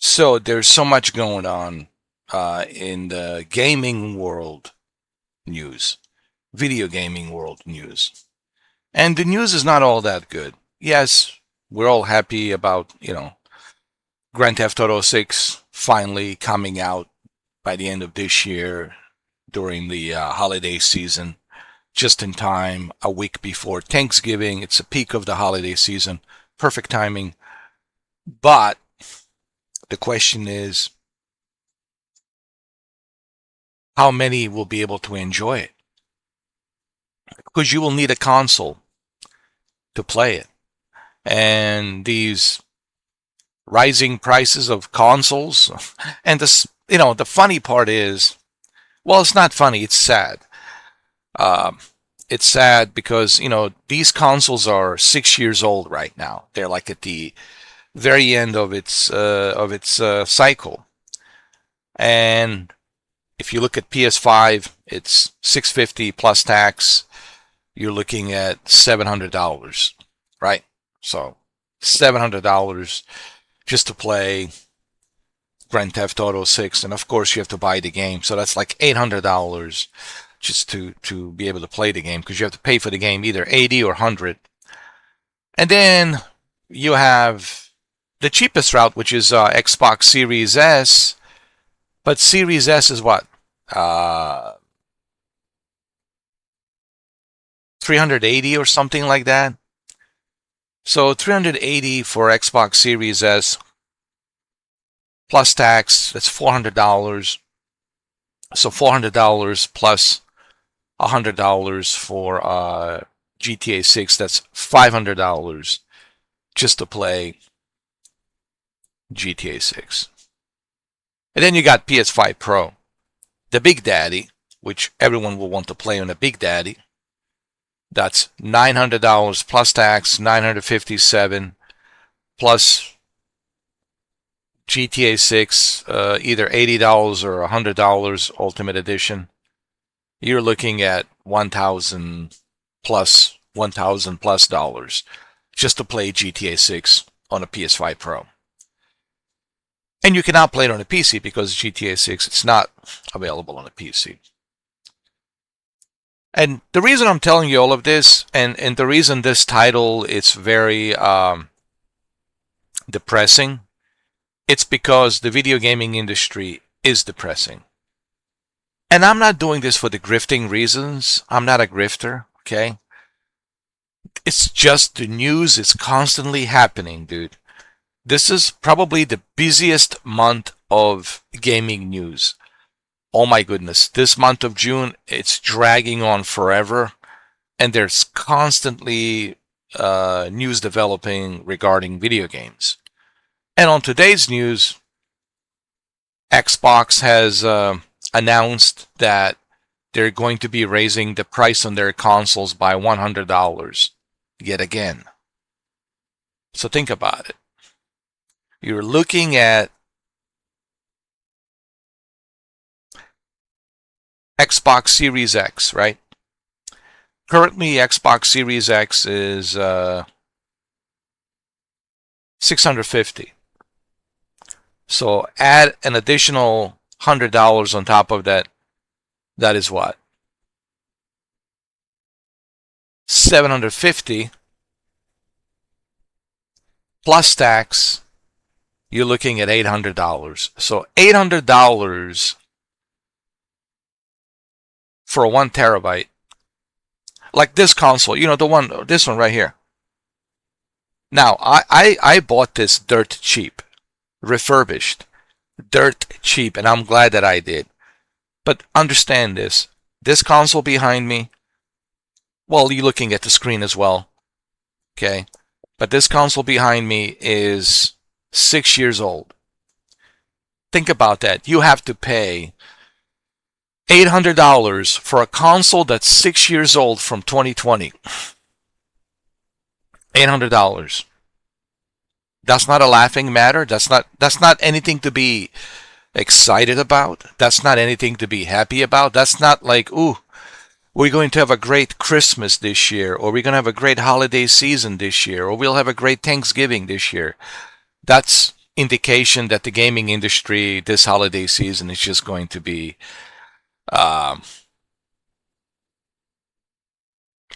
So there's so much going on in the gaming world news, video gaming world news. And the news is not all that good. Yes, we're all happy about, Grand Theft Auto 6 finally coming out by the end of this year during the holiday season, just in time, a week before Thanksgiving. It's a peak of the holiday season. Perfect timing. But the question is, how many will be able to enjoy it? Because you will need a console to play it. And these rising prices of consoles, and the funny part is, well, it's not funny, it's sad. Um, it's sad because, these consoles are 6 years old right now. They're like at the very end of its cycle. And if you look at PS5, it's 650 plus tax. You're looking at $700, right? So $700 just to play Grand Theft Auto 6, and of course you have to buy the game. So that's like $800 just to be able to play the game, because you have to pay for the game either 80 or 100. And then you have the cheapest route, which is Xbox Series S. But Series S is what? 380 or something like that. So 380 for Xbox Series S plus tax, that's $400. So $400 plus $100 for GTA 6, that's $500 just to play GTA 6. And then you got PS5 Pro, the Big Daddy, which everyone will want to play on a Big Daddy. That's $900 plus tax, $957 plus GTA 6, either $80 or $100 Ultimate Edition. You're looking at $1,000 plus dollars just to play GTA 6 on a PS5 Pro. And you cannot play it on a PC because GTA 6 it's not available on a PC. And the reason I'm telling you all of this, and the reason this title is very depressing, it's because the video gaming industry is depressing. And I'm not doing this for the grifting reasons. I'm not a grifter, okay? It's just the news is constantly happening, dude. This is probably the busiest month of gaming news. Oh my goodness, this month of June, it's dragging on forever, and there's constantly news developing regarding video games. And on today's news, Xbox has announced that they're going to be raising the price on their consoles by $100 yet again. So think about it. You're looking at Xbox Series X, right? Currently, Xbox Series X is $650. So add an additional $100 on top of that. That is what? $750 plus tax. You're looking at $800. So $800 for a 1 terabyte. Like this console, this one right here. Now, I bought this dirt cheap, refurbished, dirt cheap, and I'm glad that I did. But understand this. This console behind me, well, you're looking at the screen as well, okay? But this console behind me is 6 years old. Think about that. You have to pay $800 for a console that's 6 years old from 2020. $800. That's not a laughing matter. That's not anything to be excited about. That's not anything to be happy about. That's not like, ooh, we're going to have a great Christmas this year, or we're going to have a great holiday season this year, or we'll have a great Thanksgiving this year. That's indication that the gaming industry this holiday season is just going to be, um,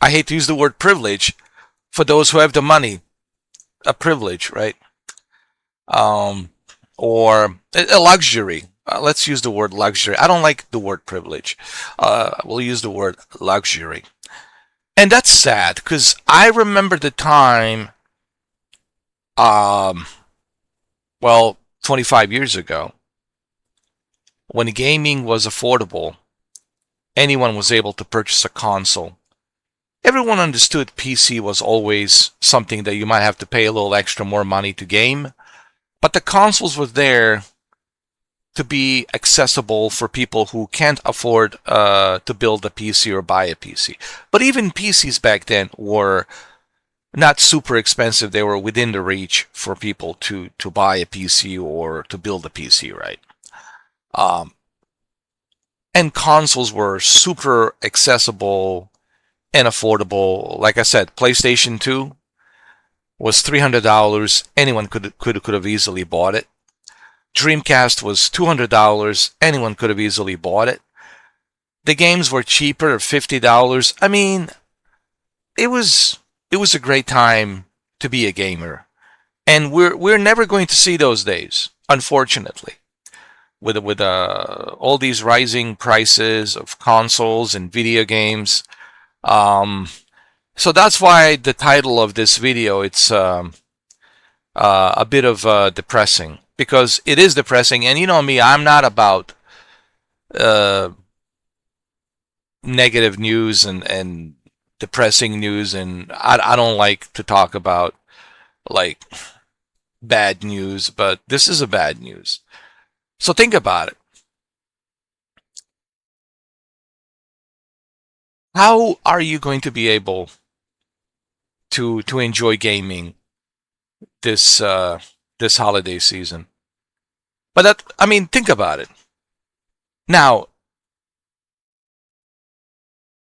I hate to use the word privilege, for those who have the money, a privilege, right? Um, or a luxury. Let's use the word luxury. I don't like the word privilege. We'll use the word luxury. And that's sad because I remember the time, um, well, 25 years ago, when gaming was affordable, anyone was able to purchase a console. Everyone understood PC was always something that you might have to pay a little extra more money to game, but the consoles were there to be accessible for people who can't afford to build a PC or buy a PC. But even PCs back then were not super expensive. They were within the reach for people to buy a PC or to build a PC, right? Um, and consoles were super accessible and affordable. Like I said, PlayStation 2 was $300. Anyone could have easily bought it. Dreamcast was $200. Anyone could have easily bought it. The games were cheaper, $50. I mean, it was a great time to be a gamer, and we're never going to see those days, unfortunately. With all these rising prices of consoles and video games, so that's why the title of this video, it's a bit of depressing, because it is depressing. And you know me, I'm not about uh, negative news and depressing news, and I don't like to talk about like bad news, but this is a bad news. So think about it. How are you going to be able to enjoy gaming this this holiday season? But that, I mean, think about it. Now,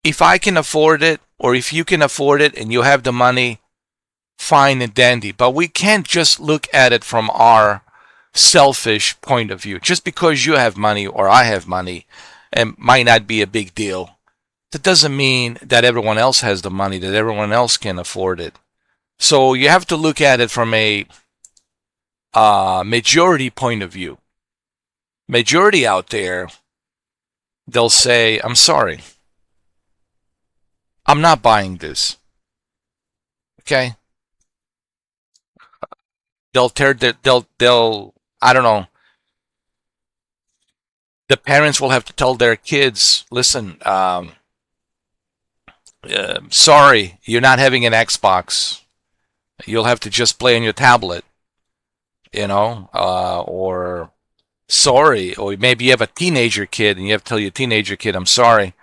if I can afford it, or if you can afford it and you have the money, fine and dandy. But we can't just look at it from our selfish point of view. Just because you have money or I have money, it might not be a big deal. That doesn't mean that everyone else has the money, that everyone else can afford it. So you have to look at it from a majority point of view. Majority out there, they'll say, I'm sorry, I'm not buying this. Okay? They'll tear their, they'll, I don't know, the parents will have to tell their kids, listen, sorry, you're not having an Xbox. You'll have to just play on your tablet, or sorry, or maybe you have a teenager kid and you have to tell your teenager kid, I'm sorry,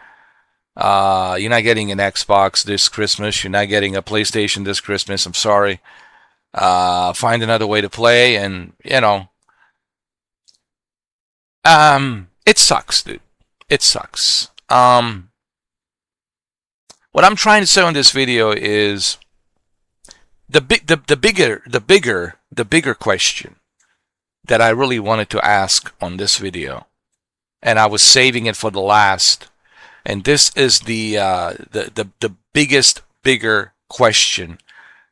you're not getting an Xbox this Christmas. You're not getting a PlayStation this Christmas. I'm sorry. Find another way to play, and it sucks, dude. It sucks. What I'm trying to say on this video is the bigger question that I really wanted to ask on this video, and I was saving it for the last. And this is the biggest, bigger question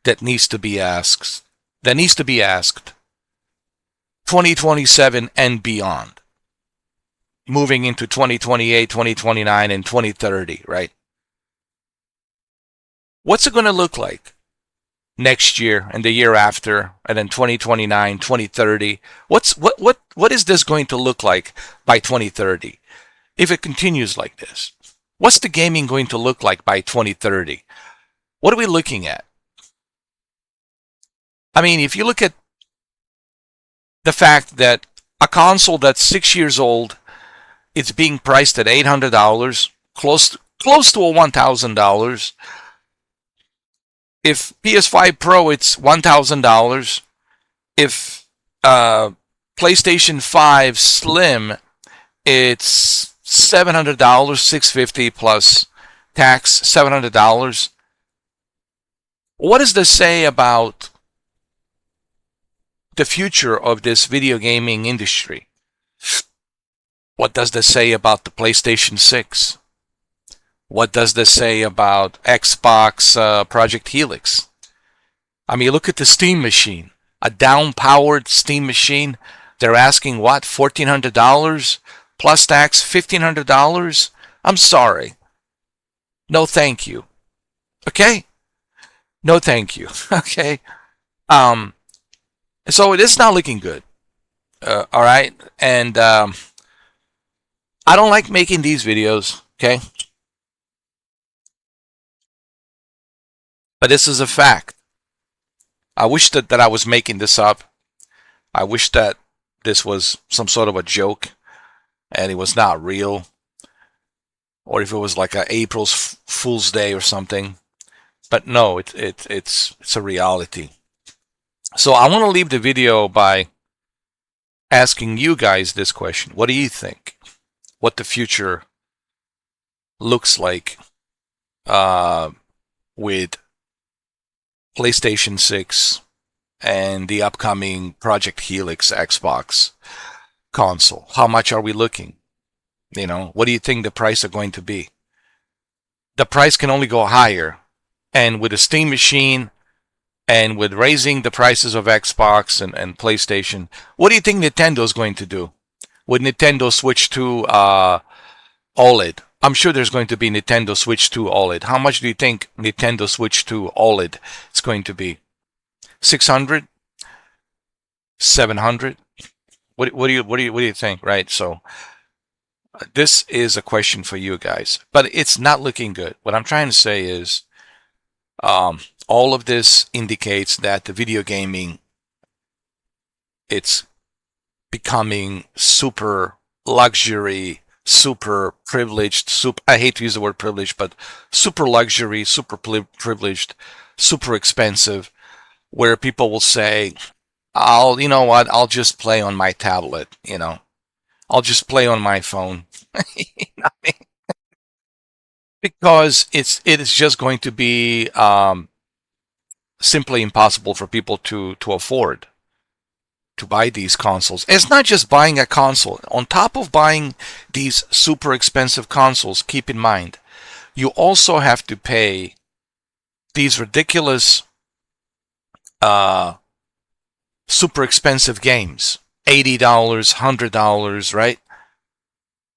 that needs to be asked. That needs to be asked. 2027 and beyond. Moving into 2028, 2029, and 2030, right? What's it going to look like next year and the year after, and then 2029, 2030? What is this going to look like by 2030 if it continues like this? What's the gaming going to look like by 2030? What are we looking at? I mean, if you look at the fact that a console that's 6 years old, it's being priced at $800, close to $1,000. If PS5 Pro, it's $1,000. If PlayStation 5 Slim, it's $700, $650 plus tax, $700. What does this say about the future of this video gaming industry. What does this say about the PlayStation 6? What does this say about Xbox Project Helix? I mean, look at the Steam machine. A down-powered Steam machine. They're asking, what, $1,400? Plus tax, $1,500? I'm sorry. No thank you. Okay? No thank you. Okay? So it is not looking good. All right? And I don't like making these videos. Okay? But this is a fact. I wish that I was making this up. I wish that this was some sort of a joke and it was not real. Or if it was like a April Fool's Day or something. But no, it's a reality. So I want to leave the video by asking you guys this question. What do you think? What the future looks like with PlayStation 6 and the upcoming Project Helix Xbox console? How much are we looking? You know, what do you think the price are going to be? The price can only go higher. And with the Steam machine and with raising the prices of Xbox and PlayStation, what do you think Nintendo is going to do? Would Nintendo switch to OLED? I'm sure there's going to be Nintendo Switch to OLED. How much do you think Nintendo Switch to OLED is going to be? 600? 700? What do you think, right? So this is a question for you guys, but it's not looking good. What I'm trying to say is all of this indicates that the video gaming, it's becoming super luxury, super privileged, I hate to use the word privileged, but super luxury, super privileged, super expensive, where people will say, you know what, I'll just play on my tablet, you know, I'll just play on my phone. You know what I mean? Because it is just going to be simply impossible for people to afford to buy these consoles. It's not just buying a console. On top of buying these super expensive consoles, keep in mind, you also have to pay these ridiculous super expensive games. $80, $100, right?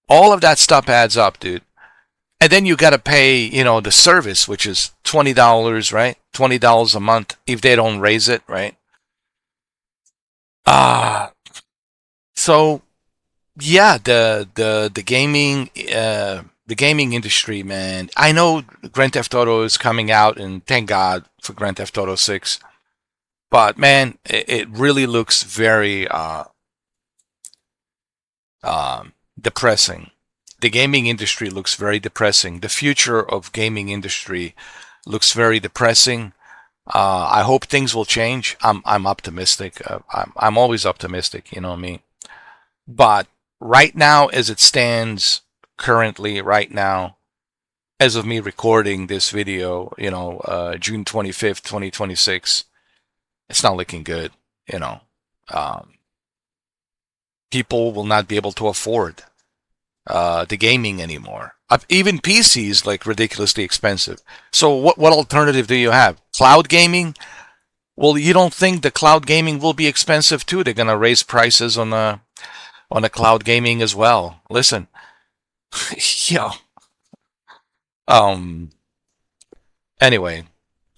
All of that stuff adds up, dude. And then you got to pay, you know, the service, which is $20, right? $20 a month if they don't raise it, right? So yeah, the gaming industry, man. I know Grand Theft Auto is coming out, and thank God for Grand Theft Auto 6. But man, it really looks very depressing. The gaming industry looks very depressing. The future of gaming industry looks very depressing. I hope things will change. I'm optimistic. I'm always optimistic, you know what I mean? But right now, as it stands currently, right now, as of me recording this video, you know, June 25th, 2026, it's not looking good, you know. People will not be able to afford the gaming anymore. Even PCs like ridiculously expensive. So what alternative do you have? Cloud gaming? Well, you don't think the cloud gaming will be expensive too? They're gonna raise prices on the cloud gaming as well. Listen, yo. Anyway,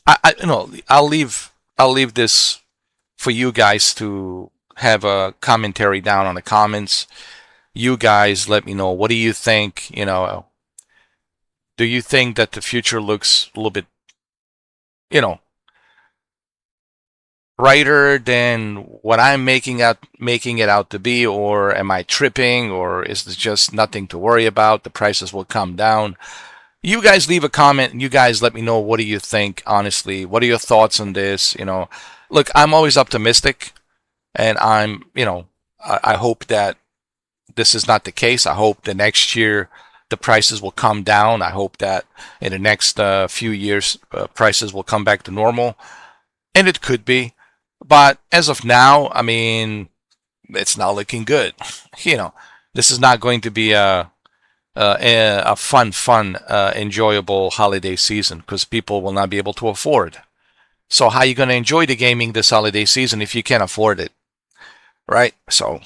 I you know, I'll leave this for you guys to have a commentary down on the comments. You guys let me know, what do you think? You know, do you think that the future looks a little bit, you know, brighter than what I'm making it out to be, or am I tripping, or is this just nothing to worry about? The prices will come down. You guys leave a comment and you guys let me know, what do you think, honestly? What are your thoughts on this? You know, look, I'm always optimistic, and I'm, you know, I hope that this is not the case. I hope the next year the prices will come down. I hope that in the next few years prices will come back to normal, and it could be. But as of now, I mean, it's not looking good. You know, this is not going to be a fun, enjoyable holiday season because people will not be able to afford. So how are you going to enjoy the gaming this holiday season if you can't afford it, right? So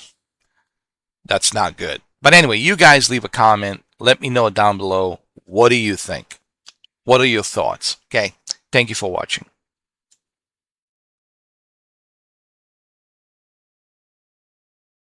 that's not good. But anyway, you guys leave a comment. Let me know down below. What do you think? What are your thoughts? Okay. Thank you for watching.